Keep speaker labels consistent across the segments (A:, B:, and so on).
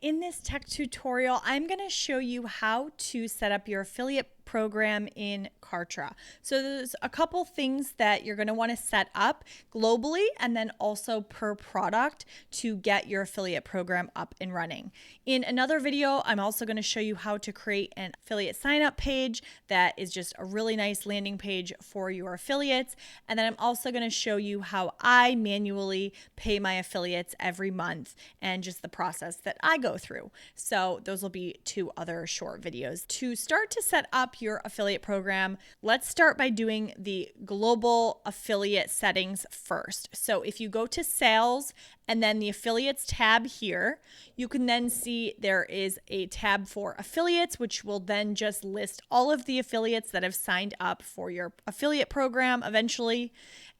A: in this tech tutorial, I'm going to show you how to set up your affiliate program in Kartra. So there's a couple things that you're going to want to set up globally and then also per product to get your affiliate program up and running. In another video, I'm also going to show you how to create an affiliate sign up page that is just a really nice landing page for your affiliates. And then I'm also going to show you how I manually pay my affiliates every month and just the process that I go through. So those will be two other short videos. To start to set up your affiliate program, let's start by doing the global affiliate settings first. So if you go to sales and then the affiliates tab here, you can then see there is a tab for affiliates, which will then just list all of the affiliates that have signed up for your affiliate program eventually.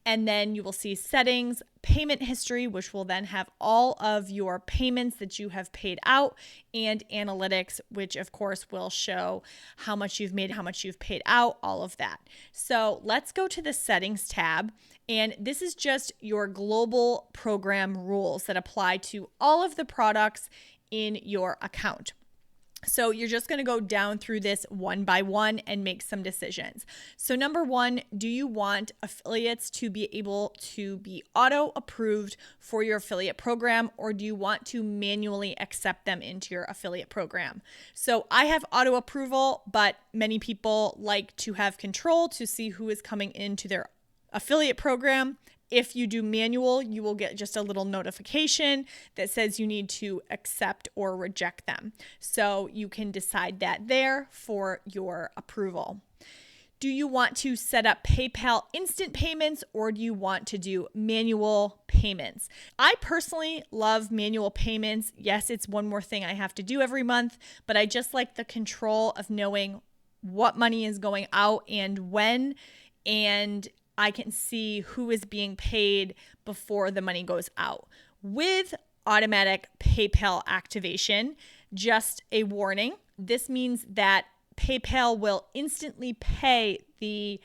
A: And then you will see settings, payment history, which will then have all of your payments that you have paid out, and analytics, which of course will show how much you've made, how much you've paid out, all of that. So let's go to the settings tab. And this is just your global program rules that apply to all of the products in your account. So you're just going to go down through this one by one and make some decisions. So number one, do you want affiliates to be able to be auto approved for your affiliate program, or do you want to manually accept them into your affiliate program? So I have auto approval, but many people like to have control to see who is coming into their affiliate program. If you do manual, you will get just a little notification that says you need to accept or reject them. So you can decide that there for your approval. Do you want to set up PayPal instant payments, or do you want to do manual payments? I personally love manual payments. Yes, it's one more thing I have to do every month, but I just like the control of knowing what money is going out and when, and I can see who is being paid before the money goes out. With automatic PayPal activation, just a warning, this means that PayPal will instantly pay the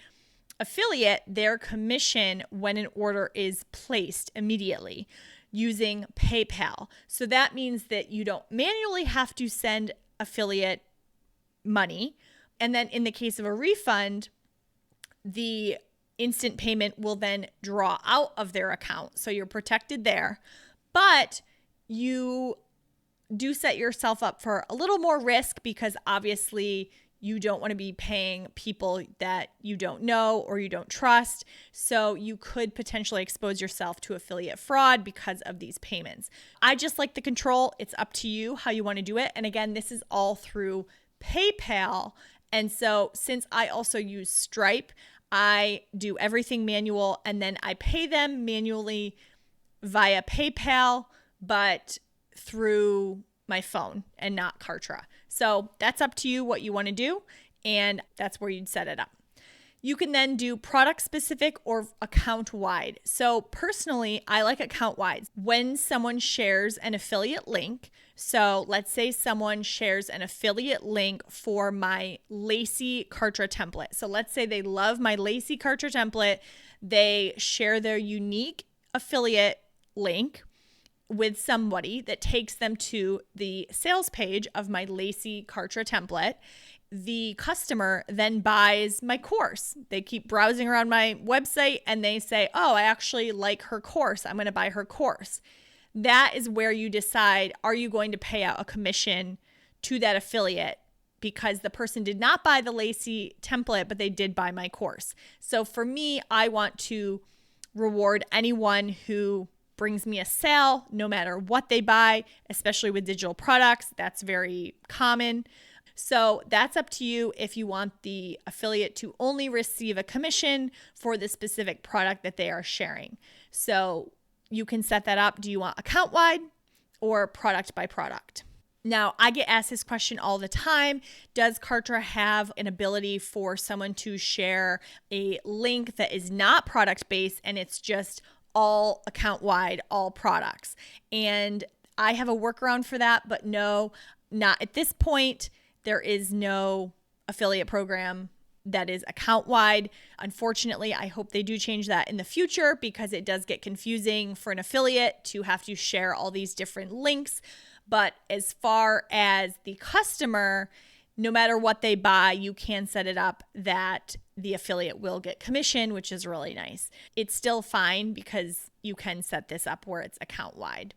A: affiliate their commission when an order is placed immediately using PayPal. So that means that you don't manually have to send affiliate money. And then in the case of a refund, the instant payment will then draw out of their account. So you're protected there, but you do set yourself up for a little more risk because obviously you don't want to be paying people that you don't know or you don't trust. So you could potentially expose yourself to affiliate fraud because of these payments. I just like the control. It's up to you how you want to do it. And again, this is all through PayPal. And so since I also use Stripe, I do everything manual, and then I pay them manually via PayPal, but through my phone and not Kartra. So that's up to you what you want to do, and that's where you'd set it up. You can then do product specific or account wide. So personally, I like account wide. When someone shares an affiliate link, so let's say someone shares an affiliate link for my Lacy Kartra template. So let's say they love my Lacy Kartra template. They share their unique affiliate link with somebody that takes them to the sales page of my Lacy Kartra template. The customer then buys my course. They keep browsing around my website and they say, oh, I actually like her course. I'm going to buy her course. That is where you decide, are you going to pay out a commission to that affiliate because the person did not buy the Lacy template, but they did buy my course. So for me, I want to reward anyone who brings me a sale, no matter what they buy, especially with digital products. That's very common. So that's up to you if you want the affiliate to only receive a commission for the specific product that they are sharing. So you can set that up. Do you want account wide or product by product? Now, I get asked this question all the time. Does Kartra have an ability for someone to share a link that is not product based and it's just all account wide, all products? And I have a workaround for that, but no, not at this point. There is no affiliate program that is account wide. Unfortunately, I hope they do change that in the future because it does get confusing for an affiliate to have to share all these different links. But as far as the customer, no matter what they buy, you can set it up that the affiliate will get commission, which is really nice. It's still fine because you can set this up where it's account wide.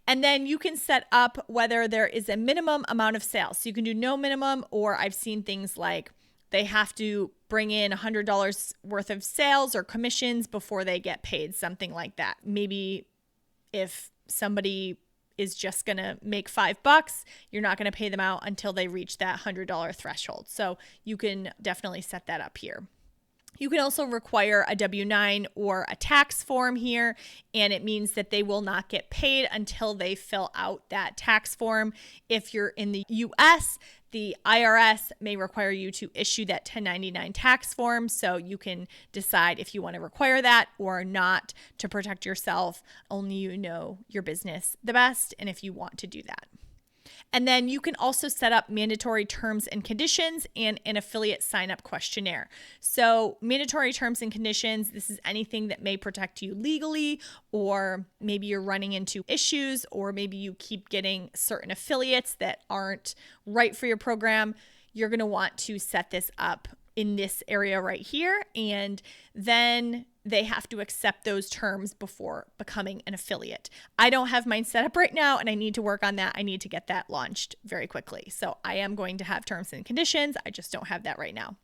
A: And then you can set up whether there is a minimum amount of sales. So you can do no minimum, or I've seen things like they have to bring in $100 worth of sales or commissions before they get paid, something like that. Maybe if somebody is just going to make $5, you're not going to pay them out until they reach that $100 threshold. So you can definitely set that up here. You can also require a W-9 or a tax form here, and it means that they will not get paid until they fill out that tax form. If you're in the US, the IRS may require you to issue that 1099 tax form, so you can decide if you want to require that or not to protect yourself. Only you know your business the best, and if you want to do that. And then you can also set up mandatory terms and conditions and an affiliate sign-up questionnaire. So mandatory terms and conditions, this is anything that may protect you legally, or maybe you're running into issues, or maybe you keep getting certain affiliates that aren't right for your program. You're going to want to set this up in this area right here, and then they have to accept those terms before becoming an affiliate. I don't have mine set up right now, and I need to work on that. I need to get that launched very quickly. So I am going to have terms and conditions. I just don't have that right now.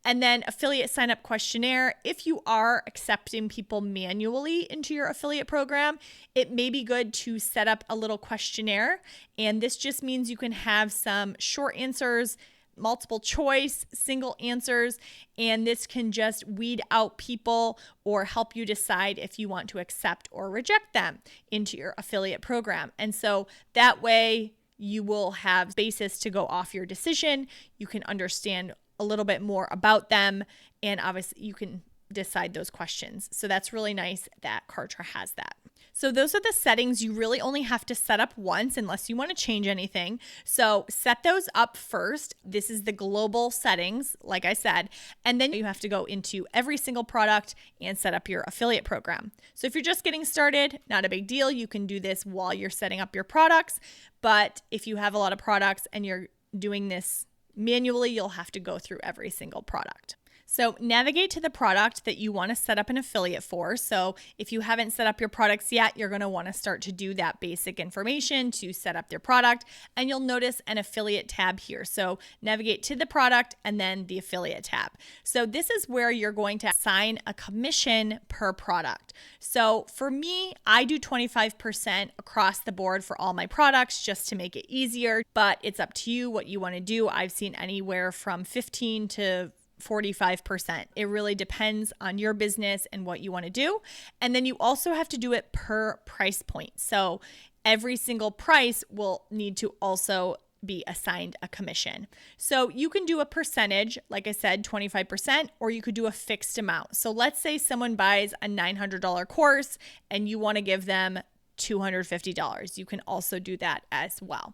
A: And then affiliate sign up questionnaire. If you are accepting people manually into your affiliate program, it may be good to set up a little questionnaire. And this just means you can have some short answers, multiple choice, single answers, and this can just weed out people or help you decide if you want to accept or reject them into your affiliate program. And so that way you will have basis to go off your decision. You can understand a little bit more about them, and obviously you can decide those questions. So that's really nice that Kartra has that. So those are the settings you really only have to set up once unless you want to change anything. So set those up first. This is the global settings, like I said, and then you have to go into every single product and set up your affiliate program. So if you're just getting started, not a big deal. You can do this while you're setting up your products. But if you have a lot of products and you're doing this manually, you'll have to go through every single product. So navigate to the product that you want to set up an affiliate for. So if you haven't set up your products yet, you're going to want to start to do that basic information to set up their product. And you'll notice an affiliate tab here. So navigate to the product and then the affiliate tab. So this is where you're going to assign a commission per product. So for me, I do 25% across the board for all my products just to make it easier, but it's up to you what you want to do. I've seen anywhere from 15 to 45%. It really depends on your business and what you want to do. And then you also have to do it per price point. So every single price will need to also be assigned a commission. So you can do a percentage, like I said, 25%, or you could do a fixed amount. So let's say someone buys a $900 course and you want to give them $250. You can also do that as well.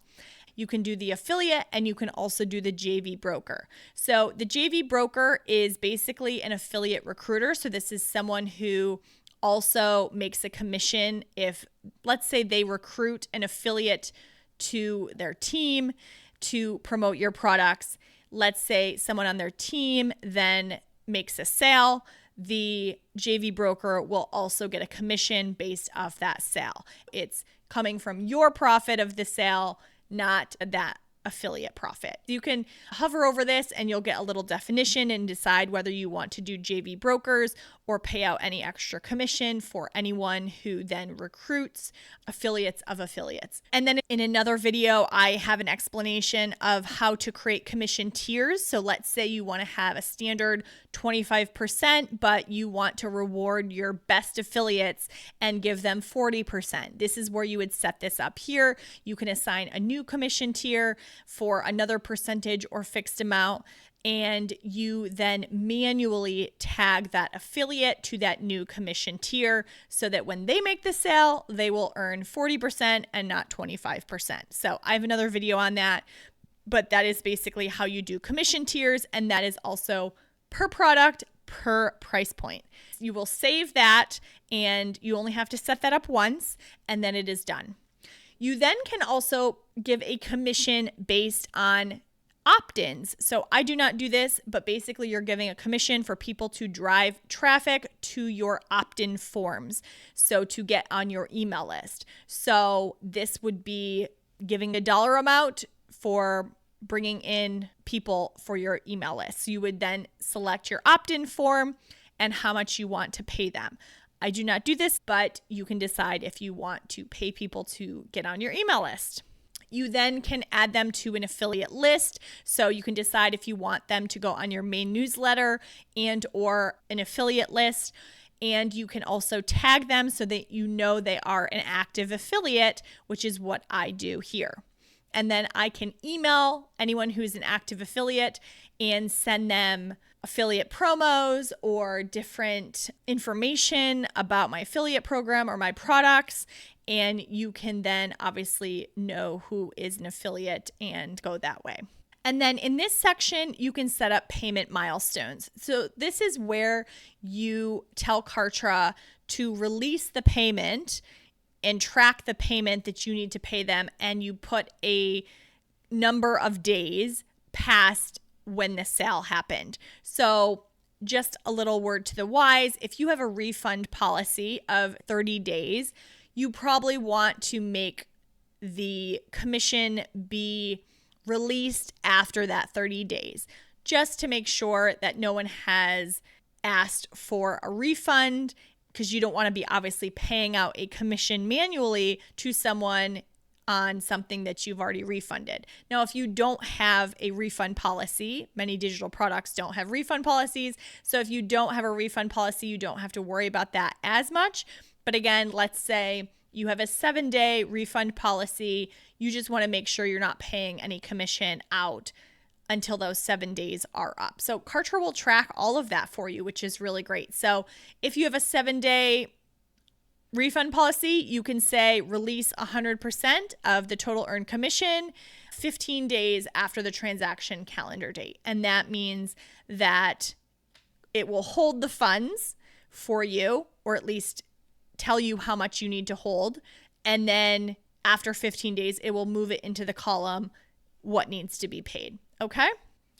A: You can do the affiliate, and you can also do the JV broker. So the JV broker is basically an affiliate recruiter. So this is someone who also makes a commission if, let's say, they recruit an affiliate to their team to promote your products. Let's say someone on their team then makes a sale. The JV broker will also get a commission based off that sale. It's coming from your profit of the sale, not that affiliate profit. You can hover over this and you'll get a little definition and decide whether you want to do JV brokers or pay out any extra commission for anyone who then recruits affiliates of affiliates. And then in another video, I have an explanation of how to create commission tiers. So let's say you want to have a standard 25%, but you want to reward your best affiliates and give them 40%. This is where you would set this up here. You can assign a new commission tier for another percentage or fixed amount, and you then manually tag that affiliate to that new commission tier so that when they make the sale, they will earn 40% and not 25%. So I have another video on that, but that is basically how you do commission tiers, and that is also per product, per price point. You will save that, and you only have to set that up once, and then it is done. You then can also give a commission based on opt-ins. So I do not do this, but basically you're giving a commission for people to drive traffic to your opt-in forms. So to get on your email list. So this would be giving a dollar amount for bringing in people for your email list. So you would then select your opt-in form and how much you want to pay them. I do not do this, but you can decide if you want to pay people to get on your email list. You then can add them to an affiliate list. So you can decide if you want them to go on your main newsletter and or an affiliate list. And you can also tag them so that you know they are an active affiliate, which is what I do here. And then I can email anyone who's an active affiliate and send them affiliate promos or different information about my affiliate program or my products. And you can then obviously know who is an affiliate and go that way. And then in this section, you can set up payment milestones. So this is where you tell Kartra to release the payment and track the payment that you need to pay them. And you put a number of days past when the sale happened. So just a little word to the wise, if you have a refund policy of 30 days, you probably want to make the commission be released after that 30 days, just to make sure that no one has asked for a refund, because you don't want to be obviously paying out a commission manually to someone on something that you've already refunded. Now, if you don't have a refund policy, many digital products don't have refund policies. So if you don't have a refund policy, you don't have to worry about that as much. But again, let's say you have a 7-day refund policy. You just want to make sure you're not paying any commission out until those 7 days are up. So Kartra will track all of that for you, which is really great. So if you have a 7-day refund policy, you can say release 100% of the total earned commission 15 days after the transaction calendar date. And that means that it will hold the funds for you, or at least tell you how much you need to hold. And then after 15 days, it will move it into the column what needs to be paid. Okay?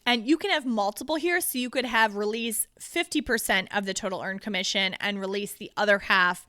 A: And you can have multiple here. So you could have release 50% of the total earned commission and release the other half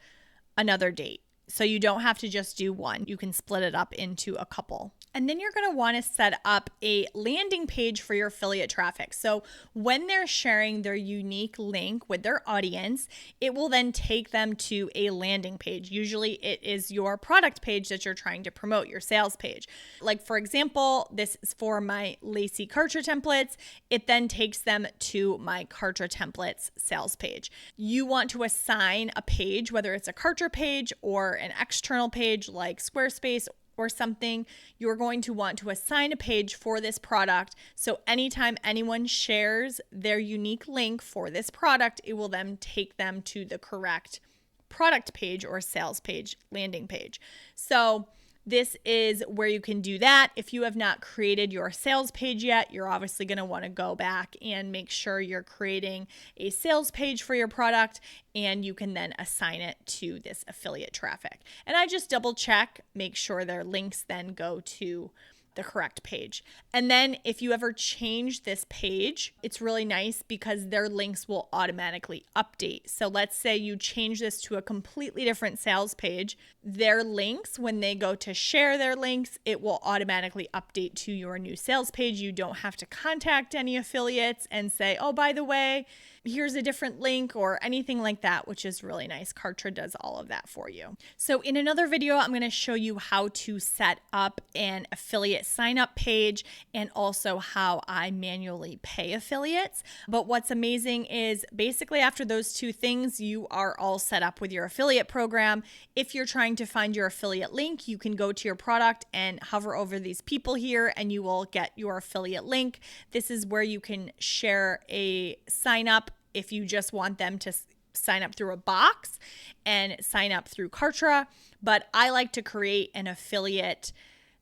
A: another date. So you don't have to just do one. You can split it up into a couple. And then you're going to want to set up a landing page for your affiliate traffic. So when they're sharing their unique link with their audience, it will then take them to a landing page. Usually it is your product page that you're trying to promote, your sales page. Like for example, this is for my Lacy Kartra templates. It then takes them to my Kartra templates sales page. You want to assign a page, whether it's a Kartra page or an external page like Squarespace or something, you're going to want to assign a page for this product. So anytime anyone shares their unique link for this product, it will then take them to the correct product page or sales page, landing page. So this is where you can do that. If you have not created your sales page yet, you're obviously going to want to go back and make sure you're creating a sales page for your product, and you can then assign it to this affiliate traffic. And I just double check, make sure their links then go to the correct page. And then if you ever change this page, it's really nice because their links will automatically update. So let's say you change this to a completely different sales page, their links, when they go to share their links, it will automatically update to your new sales page. You don't have to contact any affiliates and say, oh, by the way, here's a different link or anything like that, which is really nice. Kartra does all of that for you. So in another video, I'm going to show you how to set up an affiliate sign up page and also how I manually pay affiliates. But what's amazing is basically after those two things, you are all set up with your affiliate program. If you're trying to find your affiliate link, you can go to your product and hover over these people here and you will get your affiliate link. This is where you can share a sign up if you just want them to sign up through a box and sign up through Kartra. But I like to create an affiliate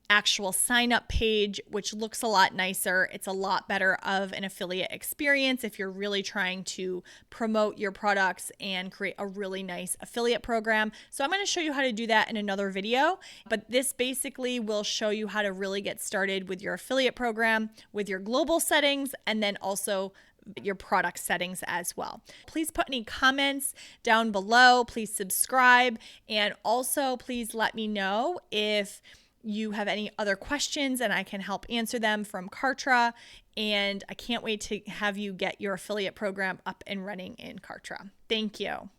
A: actual sign up page, which looks a lot nicer. It's a lot better of an affiliate experience if you're really trying to promote your products and create a really nice affiliate program. So I'm going to show you how to do that in another video, but this basically will show you how to really get started with your affiliate program, with your global settings, and then also your product settings as well. Please put any comments down below. Please subscribe, and also please let me know if you have any other questions and I can help answer them from Kartra. And I can't wait to have you get your affiliate program up and running in Kartra. Thank you.